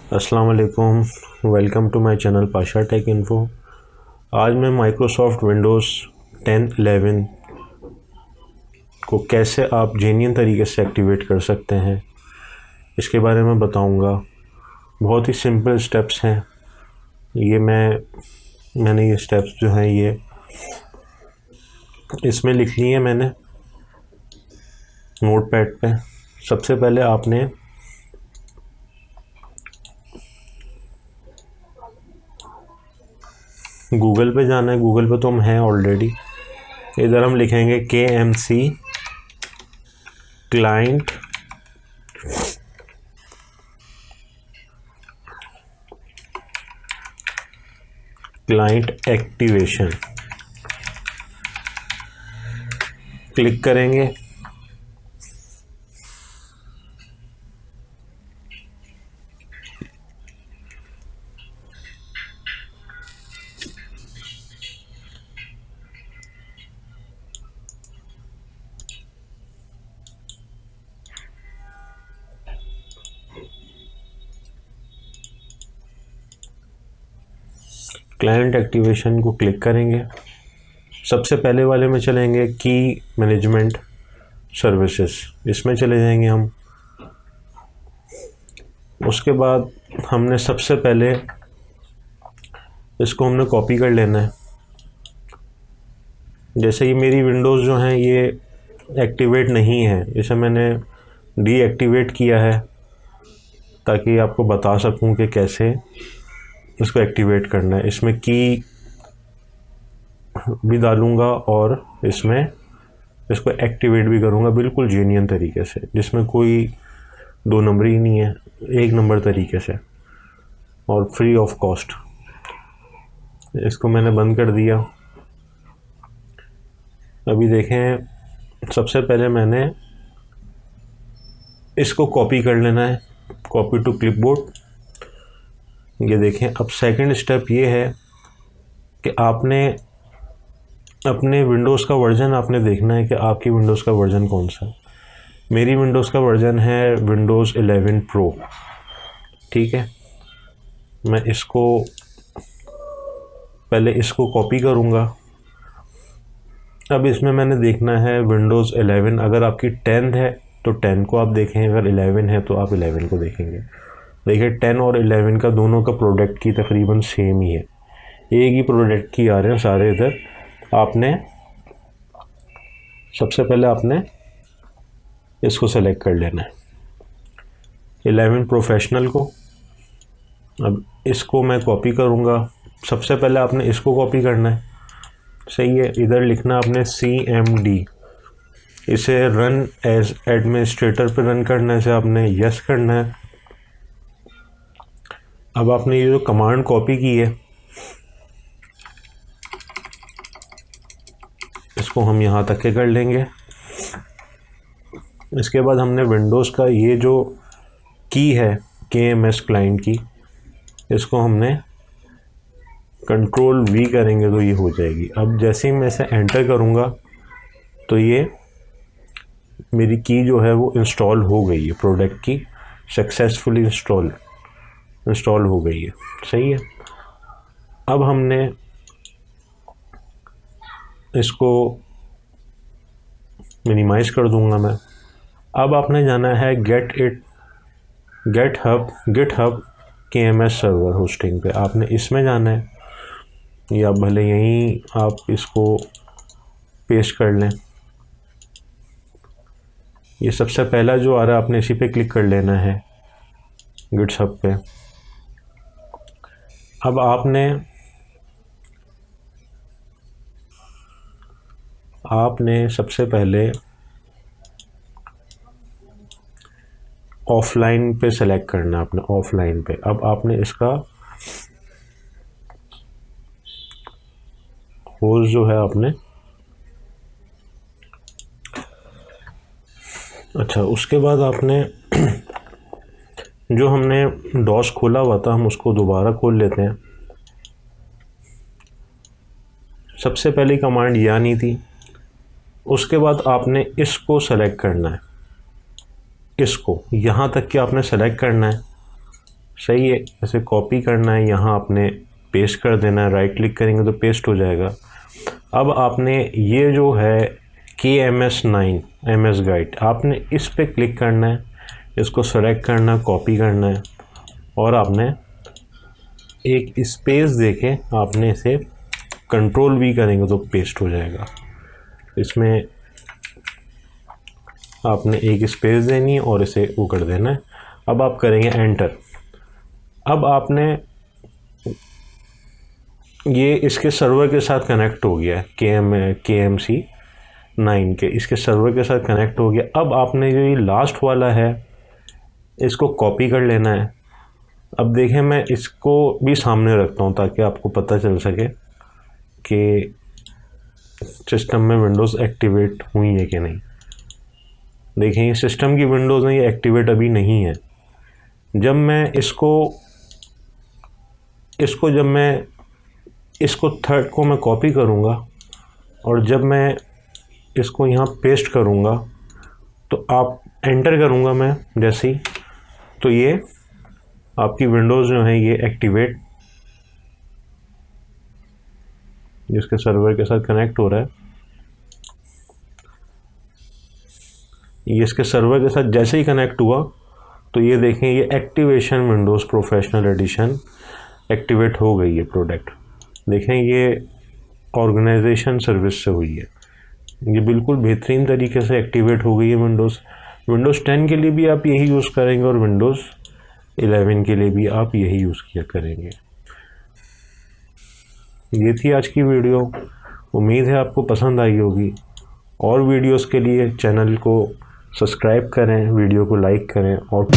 अस्सलाम वालेकुम, welcome to my channel Pasha tech info. आज मैं माइक्रोसॉफ्ट विंडोज़ 10 11 को कैसे आप जेन्युइन तरीके से एक्टिवेट कर सकते हैं इसके बारे में बताऊंगा। बहुत ही सिंपल स्टेप्स हैं ये। मैंने ये स्टेप्स जो हैं ये इसमें लिख लिए हैं मैंने नोटपैड पे। सबसे पहले आपने गूगल पे जाना है। गूगल पे तो हम हैं ऑलरेडी। इधर हम लिखेंगे KMC क्लाइंट एक्टिवेशन, क्लिक करेंगे। क्लाइंट एक्टिवेशन को क्लिक करेंगे। सबसे पहले वाले में चलेंगे की मैनेजमेंट सर्विसेज, इसमें चले जाएंगे हम। उसके बाद हमने सबसे पहले इसको हमने कॉपी कर लेना है। जैसे कि मेरी विंडोज़ जो हैं ये एक्टिवेट नहीं है, इसे मैंने डीएक्टिवेट किया है ताकि आपको बता सकूं कि कैसे इसको एक्टिवेट करना है। इसमें की भी डालूंगा और इसमें इसको एक्टिवेट भी करूंगा बिल्कुल जेन्युइन तरीके से, जिसमें कोई दो नंबर ही नहीं है, एक नंबर तरीके से और फ्री ऑफ कॉस्ट। इसको मैंने बंद कर दिया। अभी देखें, सबसे पहले मैंने इसको कॉपी कर लेना है, कॉपी टू क्लिपबोर्ड। ये देखें, अब सेकंड स्टेप ये है कि आपने अपने विंडोज़ का वर्जन आपने देखना है कि आपकी विंडोज़ का वर्जन कौन सा है। मेरी विंडोज़ का वर्जन है विंडोज़ 11 प्रो। ठीक है, मैं इसको पहले इसको कॉपी करूँगा। अब इसमें मैंने देखना है विंडोज़ 11। अगर आपकी 10 है तो 10 को आप देखें, अगर 11 है तो आप 11 को देखेंगे। देखिए 10 और 11 का दोनों का प्रोडक्ट की तकरीबन सेम ही है, एक ही प्रोडक्ट की आ रहे हैं सारे इधर। आपने सबसे पहले आपने इसको सेलेक्ट कर लेना है, 11 प्रोफेशनल को। अब इसको मैं कॉपी करूँगा। सबसे पहले आपने इसको कॉपी करना है, सही है। इधर लिखना आपने CMD, इसे रन एज एडमिनिस्ट्रेटर पे रन करना है, इसे आपने यस करना है। अब आपने ये जो कमांड कॉपी की है इसको हम यहाँ तक के कर लेंगे। इसके बाद हमने विंडोज़ का ये जो की है KMS क्लाइंट की, इसको हमने कंट्रोल V करेंगे तो ये हो जाएगी। अब जैसे ही मैं इसे एंटर करूँगा तो ये मेरी की जो है वो इंस्टॉल हो गई है, प्रोडक्ट की सक्सेसफुली इंस्टॉल हो गई है, सही है। अब हमने इसको मिनिमाइज़ कर दूंगा मैं। अब आपने जाना है GitHub KMS सर्वर होस्टिंग पे, आपने इसमें जाना है, या भले यहीं आप इसको पेस्ट कर लें। ये सबसे पहला जो आ रहा है आपने इसी पे क्लिक कर लेना है, GitHub पे। अब आपने सबसे पहले ऑफलाइन पे सेलेक्ट करना है, आपने ऑफलाइन पे। अब आपने इसका होस्ट जो है आपने, अच्छा, उसके बाद आपने जो हमने डॉस खोला हुआ था हम उसको दोबारा खोल लेते हैं। सबसे पहली कमांड ये आनी थी। उसके बाद आपने इसको सेलेक्ट करना है, इसको यहाँ तक कि आपने सेलेक्ट करना है, सही है। इसे कॉपी करना है, यहाँ आपने पेस्ट कर देना है, राइट क्लिक करेंगे तो पेस्ट हो जाएगा। अब आपने ये जो है KMS9 MS गाइड, आपने इस पे क्लिक करना है, इसको सेलेक्ट करना है, कॉपी करना है और आपने एक स्पेस देके आपने इसे कंट्रोल V करेंगे तो पेस्ट हो जाएगा। इसमें आपने एक स्पेस देनी है और इसे वो कर देना है। अब आप करेंगे एंटर। अब आपने ये इसके सर्वर के साथ कनेक्ट हो गया है, KMC9 के इसके सर्वर के साथ कनेक्ट हो गया। अब आपने जो ये लास्ट वाला है इसको कॉपी कर लेना है। अब देखें, मैं इसको भी सामने रखता हूँ ताकि आपको पता चल सके कि सिस्टम में विंडोज़ एक्टिवेट हुई है कि नहीं। देखें, ये सिस्टम की विंडोज़ में ये एक्टिवेट अभी नहीं है। जब मैं इसको थर्ड को मैं कॉपी करूँगा और जब मैं इसको यहाँ पेस्ट करूँगा तो आप एंटर करूँगा मैं जैसे ही, तो ये आपकी विंडोज़ जो है ये एक्टिवेट, जिसके सर्वर के साथ कनेक्ट हो रहा है, ये इसके सर्वर के साथ जैसे ही कनेक्ट हुआ तो ये देखें, ये activation Windows professional edition activate हो गई है प्रोडक्ट। देखें, ये ऑर्गेनाइजेशन सर्विस से हुई है, ये बिल्कुल बेहतरीन तरीके से एक्टिवेट हो गई है। विंडोज़ 10 के लिए भी आप यही यूज़ करेंगे और विंडोज़ 11 के लिए भी आप यही यूज़ किया करेंगे। ये थी आज की वीडियो, उम्मीद है आपको पसंद आई होगी। और वीडियोस के लिए चैनल को सब्सक्राइब करें, वीडियो को लाइक करें और